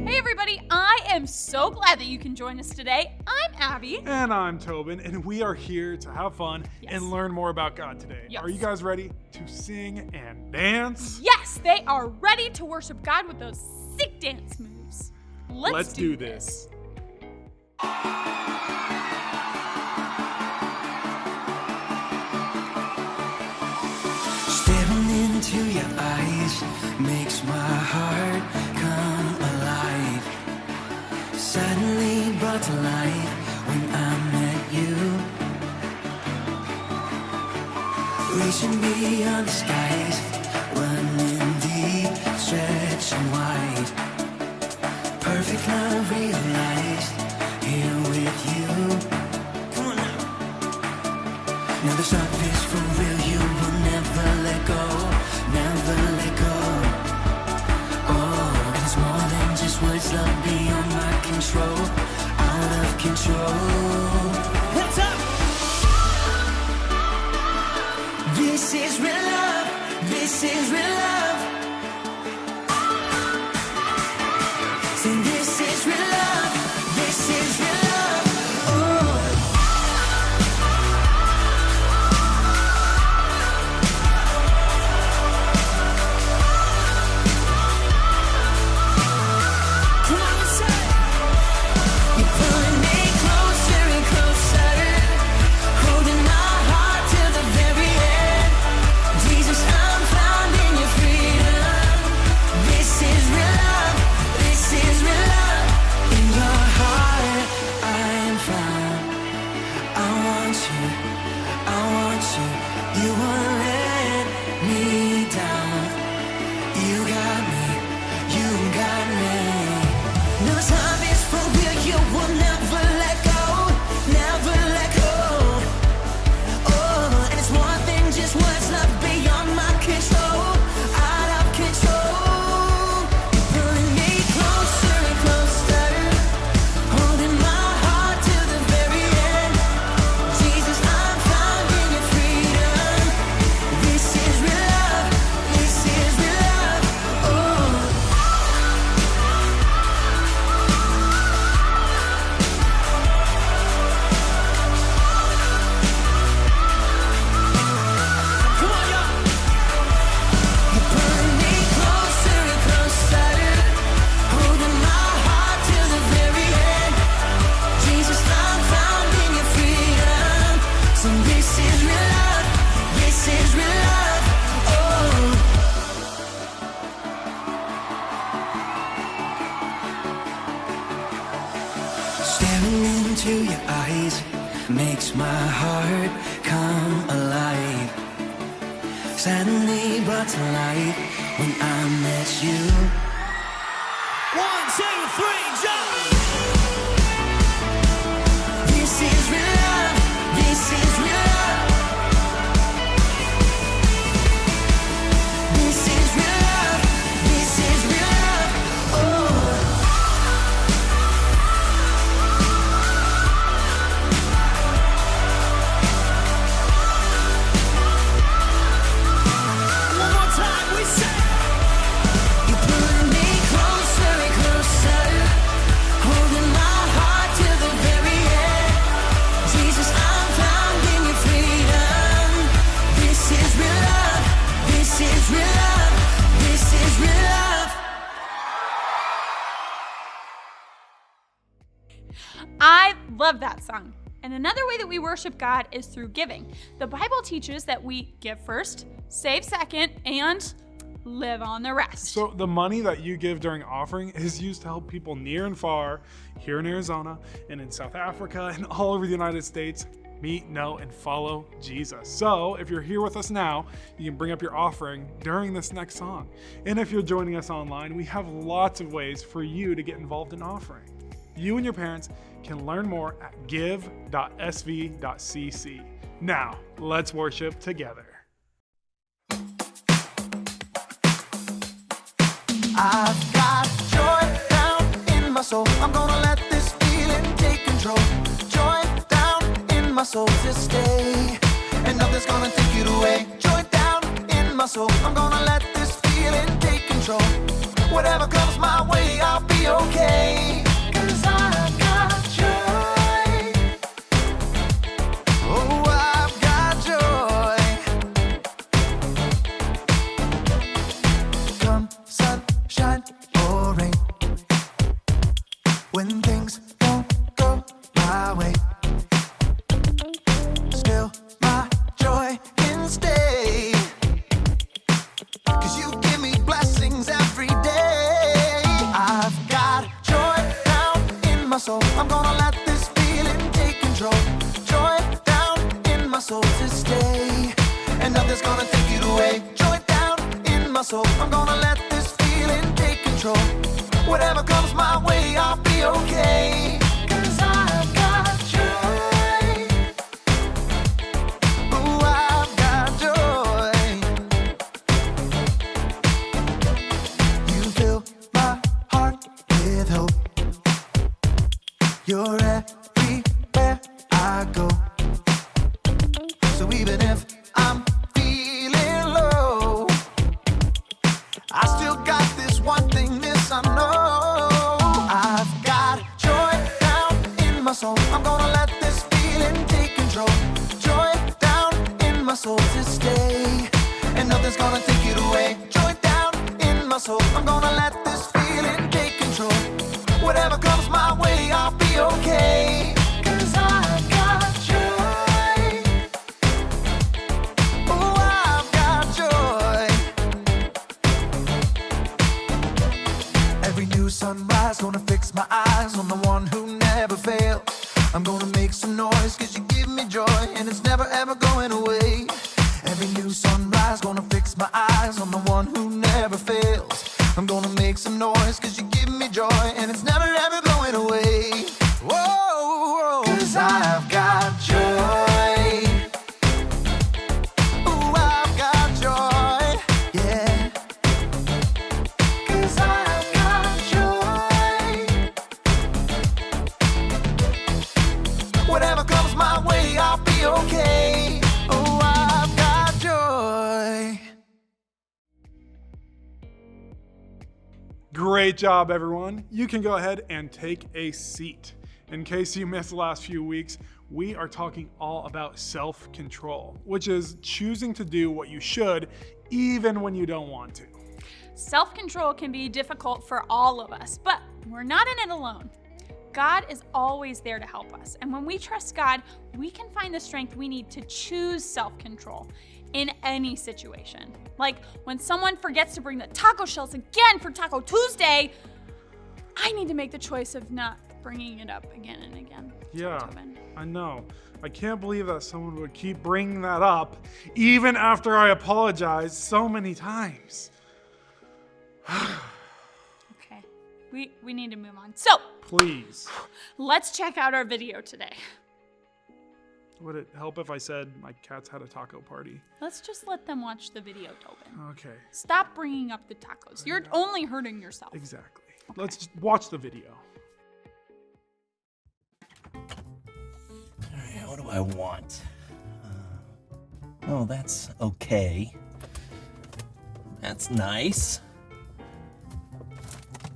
Hey everybody, I am so glad that you can join us today. I'm Abby. And I'm Tobin, and we are here to have fun and learn more about God today. Yes. Are you guys ready to sing and dance? Yes, they are ready to worship God with those sick dance moves. Let's do this. Staring into your eyes makes my heart come alive. Suddenly brought to life when I met you. Reaching beyond the skies, running deep, stretching wide. Perfect love realized here with you. Come on now. Now the stuff is for real, you will never let go, never let go. Oh, and it's more than just words, love beyond my control, out of control. Hands up! This is real love, this is real love. Say this is real love, this is real love. Oh. Come on and say, you're pulling me closer and closer, holding my heart till the very end. Jesus, I'm found in your freedom. This is real love, this is real love. In your heart I am found. I want you, I want you. You won't let me down. You got me, you got me. No time is for real, you will never let go, never let go. Oh, and it's more than just words, love beyond my control, out of control. You're pulling me closer and closer, holding my heart till the very end. Jesus, I'm found in your freedom. This is real love, this is real love. Oh. Come on, y'all. You're pulling me closer and closer, holding my heart till the very end. Jesus, I'm found in your freedom. So this is real love, this is real love. Oh. Staring into your eyes makes my heart come alive. Suddenly brought to life when I met you. 1, 2, 3, jump! This is real love, this is real love. This is real love, this is real love. Oh. One more time, we say, you're pulling me closer and closer, holding my heart till the very end. Jesus, I'm found in your freedom. This is real love, this is real love, this is real love. I love that song. And another way that we worship God is through giving. The Bible teaches that we give first, save second, and live on the rest. So the money that you give during offering is used to help people near and far here in Arizona and in South Africa and all over the United States meet, know, and follow Jesus. So if you're here with us now, you can bring up your offering during this next song. And if you're joining us online, we have lots of ways for you to get involved in offering. You and your parents can learn more at give.sv.cc. Now, let's worship together. I've got joy down in my soul. I'm gonna let this feeling take control. Joy down in my soul to stay, and nothing's gonna take it away. Joy down in my soul. I'm gonna let this feeling take control. Whatever comes my way, I'll be be okay. 'Cause I've got joy. Oh, I've got joy. Come sunshine or rain, when things don't go my way, still my joy can stay. 'Cause you give me blessings every day. I've got joy down in my soul. I'm gonna let this feeling take control. Joy down in my soul to stay, and nothing's gonna take it away. Joy down in my soul. I'm gonna let this feeling take control. Whatever comes my way, I'll be okay. 'Cause I've got joy. Oh, I've got joy. You fill my heart with hope. You're everywhere I go. So even if I'm feeling low, I still got this one thing, this I know. I've got joy down in my soul. I'm gonna let this feeling take control. Joy down in my soul to stay, and nothing's gonna take it away. Joy down in my soul. I'm gonna let this feeling take control. Whatever comes my way, I'll be okay. 'Cause I've got joy. Oh, I've got joy. Every new sunrise gonna fix my eyes on the one who never fails. I'm gonna make some noise 'cause you give me joy, and it's never ever going away. Every new sunrise gonna fix my eyes on the one who never fails. I'm gonna make some noise 'cause you give me joy, and it's never ever going away. Whoa, 'cause I've got joy. Ooh, I've got joy. Yeah. 'Cause I've got joy. Whatever comes my way, I'll be okay. Oh, I've got joy. Great job, everyone. You can go ahead and take a seat. In case you missed the last few weeks, we are talking all about self-control, which is choosing to do what you should even when you don't want to. Self-control can be difficult for all of us, but we're not in it alone. God is always there to help us. And when we trust God, we can find the strength we need to choose self-control in any situation. Like when someone forgets to bring the taco shells again for Taco Tuesday, I need to make the choice of not bringing it up again and again. Yeah, Tobin. I know. I can't believe that someone would keep bringing that up even after I apologized so many times. Okay, we need to move on. So, Please. let's check out our video today. Would it help if I said my cats had a taco party? Let's just let them watch the video, Tobin. Okay, Stop bringing up the tacos. You're only hurting yourself. exactly. Let's just watch the video. All right, what do I want? Oh, that's okay. That's nice.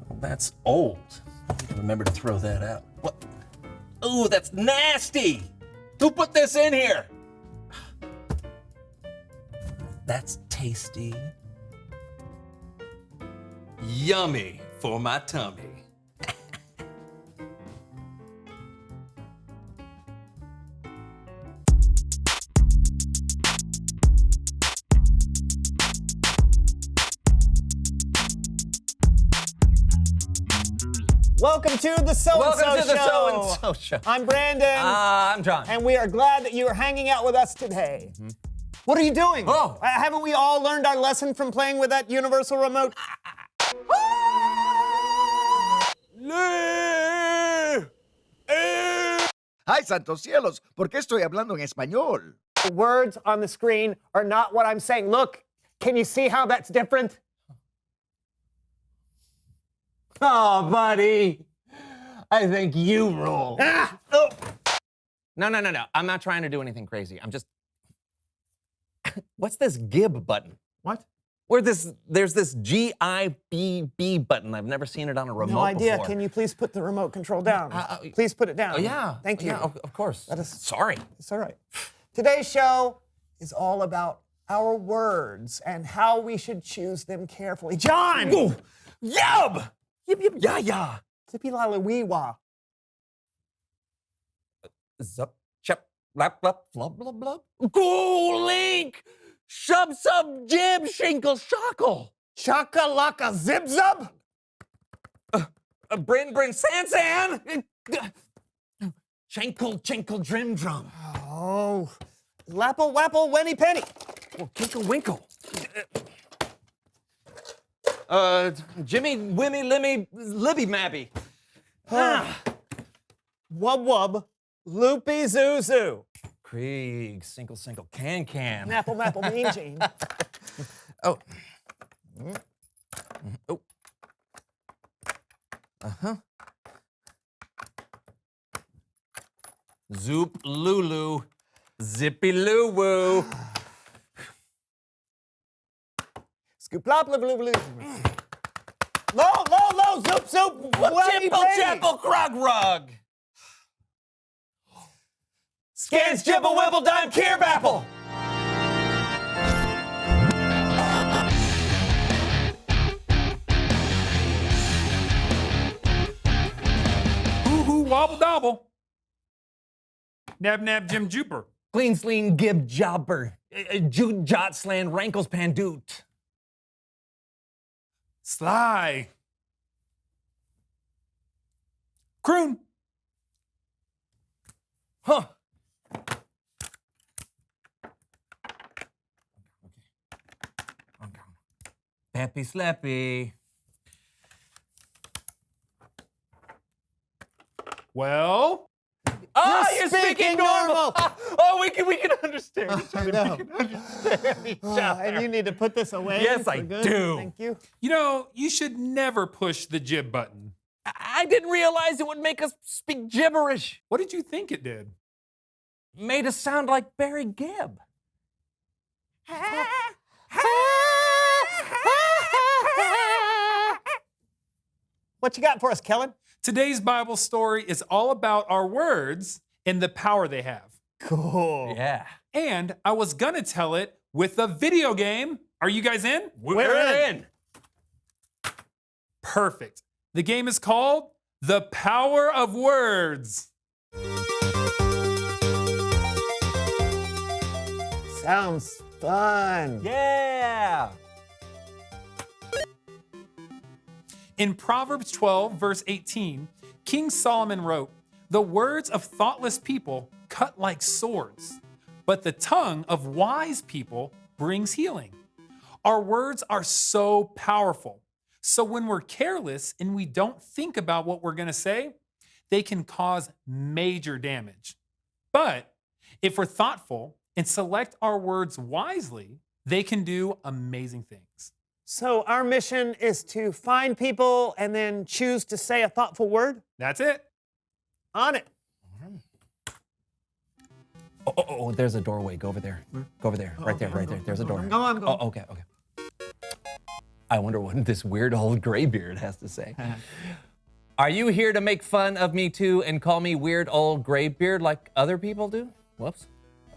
Well, that's old. I need to remember to throw that out. What? Oh, that's nasty! Who put this in here? That's tasty. Yummy for my tummy. Welcome to the So and So Welcome to the Show. So and So Show. I'm Brandon, I'm John. and we are glad that you are hanging out with us today. What are you doing? Oh. Haven't we all learned our lesson from playing with that universal remote? ¡Ay, santos cielos! ¿Por qué estoy hablando en español? The words on the screen are not what I'm saying. Look, can you see how that's different? Oh, buddy. I think you rule. Oh. No. I'm not trying to do anything crazy. I'm just. What's this gib button? What? There's this GIBB button. I've never seen it on a remote No idea. before. Can you please put the remote control down? Please put it down. Oh, yeah. Thank you. Yeah, of course. That is- Sorry. It's all right. Today's show is all about our words and how we should choose them carefully. John! Ooh, yub! Yip, yip, yeah, yeah. Zippy lala wee wah. Zup, chep, lap, lap, flub, blub, blub. Go, Link! Shub, sub, jib, shinkle, shockle. Chaka laka zip zub? Bryn, bryn, san, san. Chinkle, chinkle, drim, drum. Oh. Lapple wapple wenny penny. Oh, kinkle, winkle. Jimmy, Wimmy, Limmy, Libby, Mabby. Wub wub. Loopy zoo zoo. Krieg, sinkle, sinkle, can, can. Apple mapple mean gene. Oh. Oh. Uh-huh. Zoop Lulu. Zippy Loo Woo. Scoop lop lip lip lip. Low, low, low, zoop zoop. Wenny Chipple penny. Chapel Krog Rug. Scans jibble wibble dime kier bapple. Hoo hoo wobble dobble. Nab nab Jim Jooper. Clean sleen gib jobber. Jude jot slan rankles pandoot. Sly. Croon. Huh. Peppy Slappy. Well, Oh, You're speaking normal. Oh, we can understand each other. know. We can understand each other. And you need to put this away. Yes, for I good. do. Thank you. you know, you should never push the jib button. I didn't realize it would make us speak gibberish. What did you think it did? Made us sound like Barry Gibb. What you got for us, Kellen? Today's Bible story is all about our words and the power they have. Cool. Yeah. And I was gonna tell it with a video game. Are you guys in? We're in. Perfect. The game is called The Power of Words. Sounds fun. Yeah. In Proverbs 12, verse 18, King Solomon wrote, "The words of thoughtless people cut like swords, but the tongue of wise people brings healing." Our words are so powerful. So when we're careless and we don't think about what we're going to say, they can cause major damage. But if we're thoughtful and select our words wisely, they can do amazing things. So our mission is to find people and then choose to say a thoughtful word? That's it. On it. Oh, there's a doorway. Go over there. Go over there. Right there, right there. There's a door. I'm going. Oh, okay, okay. I wonder what this weird old graybeard has to say. Are you here to make fun of me too and call me weird old graybeard like other people do? Whoops.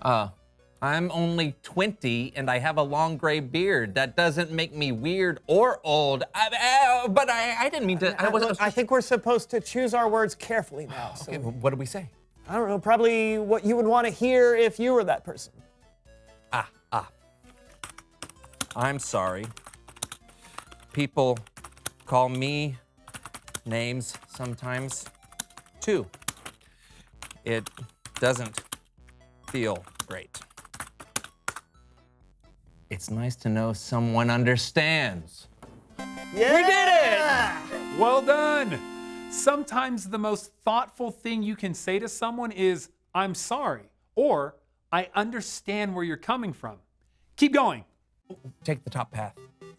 I'm only 20 and I have a long gray beard. That doesn't make me weird or old. But I didn't mean to. I think we're supposed to choose our words carefully now. So Okay, what do we say? I don't know, probably what you would want to hear if you were that person. I'm sorry. People call me names sometimes too. It doesn't feel great. It's nice to know someone understands. Yeah. We did it! Well done. Sometimes the most thoughtful thing you can say to someone is, "I'm sorry," or "I understand where you're coming from." Keep going. Take the top path.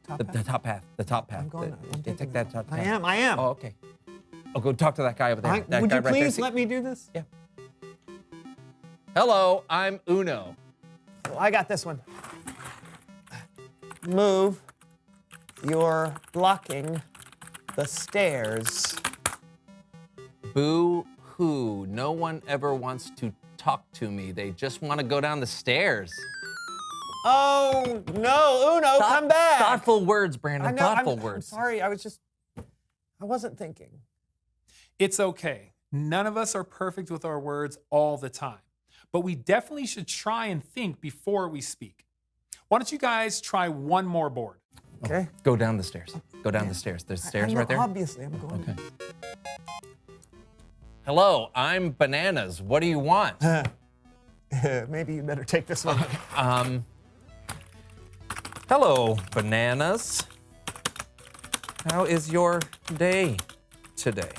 The top path. The top path. I'm going. I'm Take taking that top path. I am. Oh, okay. Oh, go talk to that guy over there. That Would guy you right there. please See- let me do this? Yeah. Hello, I'm Uno. Well, I got this one. Move You're blocking the stairs. Boo hoo. No one ever wants to talk to me. They just want to go down the stairs. Oh, no, Uno, come back. Thoughtful words, Brandon. I know, Thoughtful I'm words. sorry, I wasn't thinking. It's okay. None of us are perfect with our words all the time, but we definitely should try and think before we speak. Why don't you guys try one more board? Okay. Go down the stairs. Go down the stairs. There's stairs I know, right there. Obviously, I'm going. Okay. Hello, I'm Bananas. What do you want? Maybe you better take this one. Hello, Bananas. How is your day today?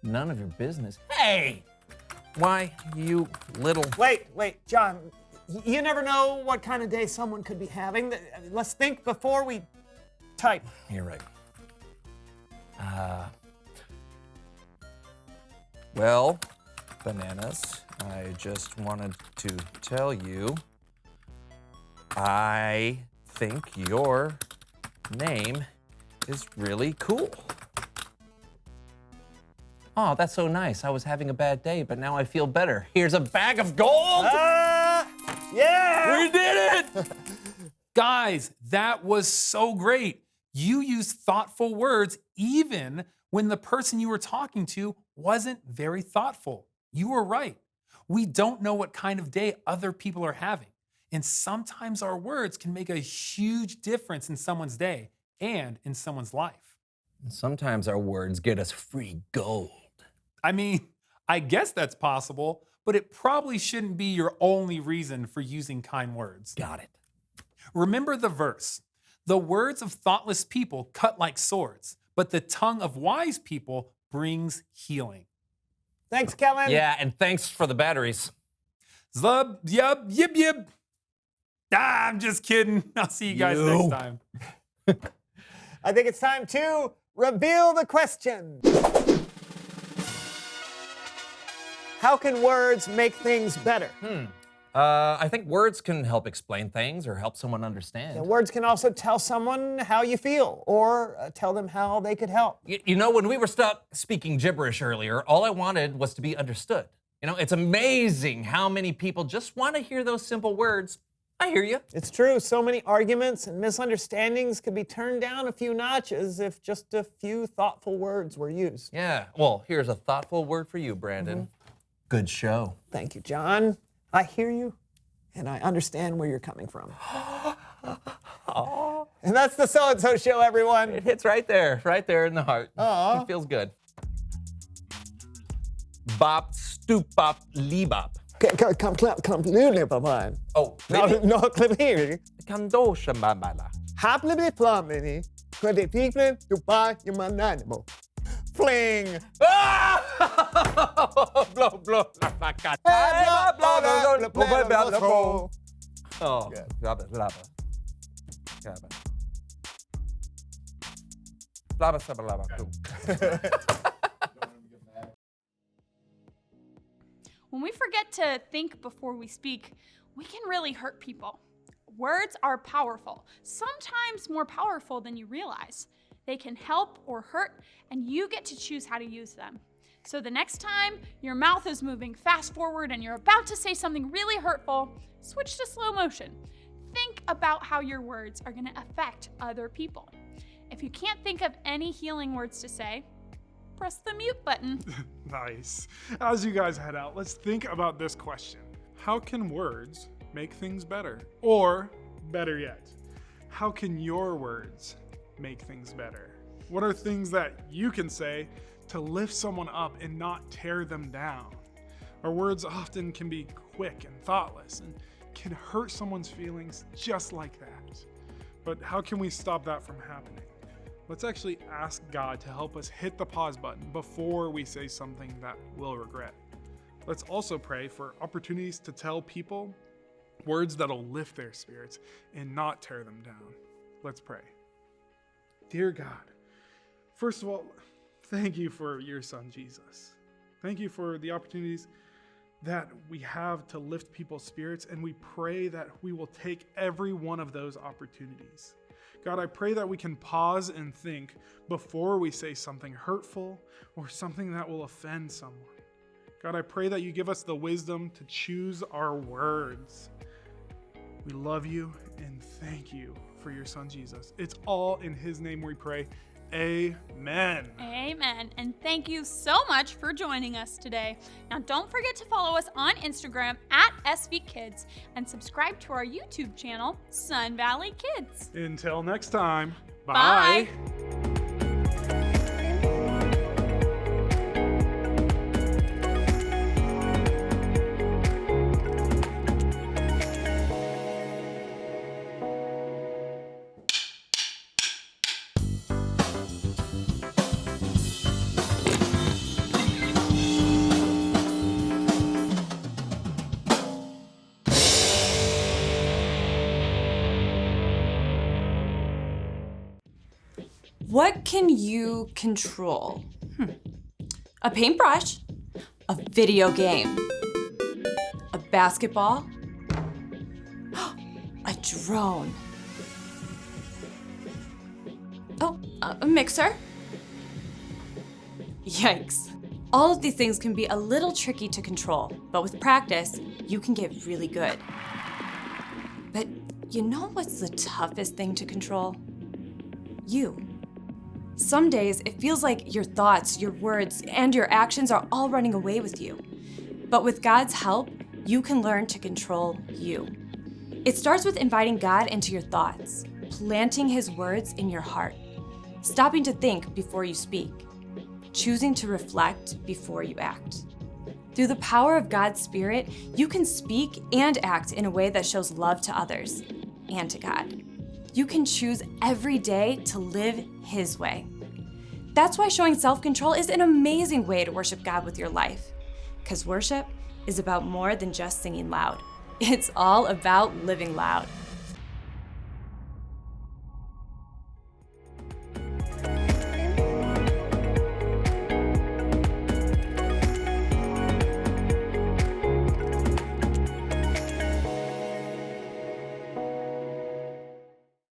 None of your business. Hey! Why, you little... Wait, John. You never know what kind of day someone could be having. Let's think before we type. You're right. Well, Bananas, I just wanted to tell you, I think your name is really cool. Oh, that's so nice. I was having a bad day, but now I feel better. Here's a bag of gold. Yeah! We did it! Guys, that was so great. You used thoughtful words even when the person you were talking to wasn't very thoughtful. You were right. We don't know what kind of day other people are having. And sometimes our words can make a huge difference in someone's day and in someone's life. Sometimes our words get us free gold. I mean, I guess that's possible, but it probably shouldn't be your only reason for using kind words. Got it. Remember the verse. The words of thoughtless people cut like swords, but the tongue of wise people brings healing. Thanks, Kellen. Yeah, and thanks for the batteries. Zlub, yub, yib, yib. Ah, I'm just kidding. I'll see you guys next time. I think it's time to reveal the question. How can words make things better? I think words can help explain things or help someone understand. And words can also tell someone how you feel or tell them how they could help. You know, when we were stuck speaking gibberish earlier, all I wanted was to be understood. You know, it's amazing how many people just want to hear those simple words. I hear you. It's true, so many arguments and misunderstandings could be turned down a few notches if just a few thoughtful words were used. Yeah, well, here's a thoughtful word for you, Brandon. Good show. Thank you, John. I hear you, and I understand where you're coming from. And that's the So-and-So Show, everyone. It hits right there in the heart. It feels good. Bop, stoop, bop, lee bop. Come, Papa. Oh, No, clip here. Kandosha babala. Happily plumbly, could the people to buy your animal. Fling. Blow, blow, la vaca. Oh, blabba, blabba. Blabba. Blabba, blabba, blabba. When we forget to think before we speak, we can really hurt people. Words are powerful, sometimes more powerful than you realize. They can help or hurt, and you get to choose how to use them. So the next time your mouth is moving fast forward and you're about to say something really hurtful, switch to slow motion. Think about how your words are going to affect other people. If you can't think of any healing words to say, press the mute button. Nice. As you guys head out, let's think about this question. How can words make things better? Or, better yet, how can your words make things better? What are things that you can say to lift someone up and not tear them down? Our words often can be quick and thoughtless and can hurt someone's feelings just like that. But how can we stop that from happening? Let's actually ask God to help us hit the pause button before we say something that we'll regret. Let's also pray for opportunities to tell people words that'll lift their spirits and not tear them down. Let's pray. Dear God, first of all, thank you for your son, Jesus. Thank you for the opportunities that we have to lift people's spirits, and we pray that we will take every one of those opportunities. God, I pray that we can pause and think before we say something hurtful or something that will offend someone. God, I pray that you give us the wisdom to choose our words. We love you and thank you for your son, Jesus. It's all in his name we pray. Amen. Amen. And thank you so much for joining us today. Now, don't forget to follow us on Instagram at SV Kids and subscribe to our YouTube channel, Sun Valley Kids. Until next time, Bye. bye. What can you control? A paintbrush, a video game, a basketball, a drone. Oh, a mixer. Yikes. All of these things can be a little tricky to control, but with practice, you can get really good. But you know what's the toughest thing to control? You. Some days it feels like your thoughts, your words, and your actions are all running away with you. But with God's help, you can learn to control you. It starts with inviting God into your thoughts, planting His words in your heart, stopping to think before you speak, choosing to reflect before you act. Through the power of God's Spirit, you can speak and act in a way that shows love to others and to God. You can choose every day to live His way. That's why showing self-control is an amazing way to worship God with your life. Because worship is about more than just singing loud. It's all about living loud.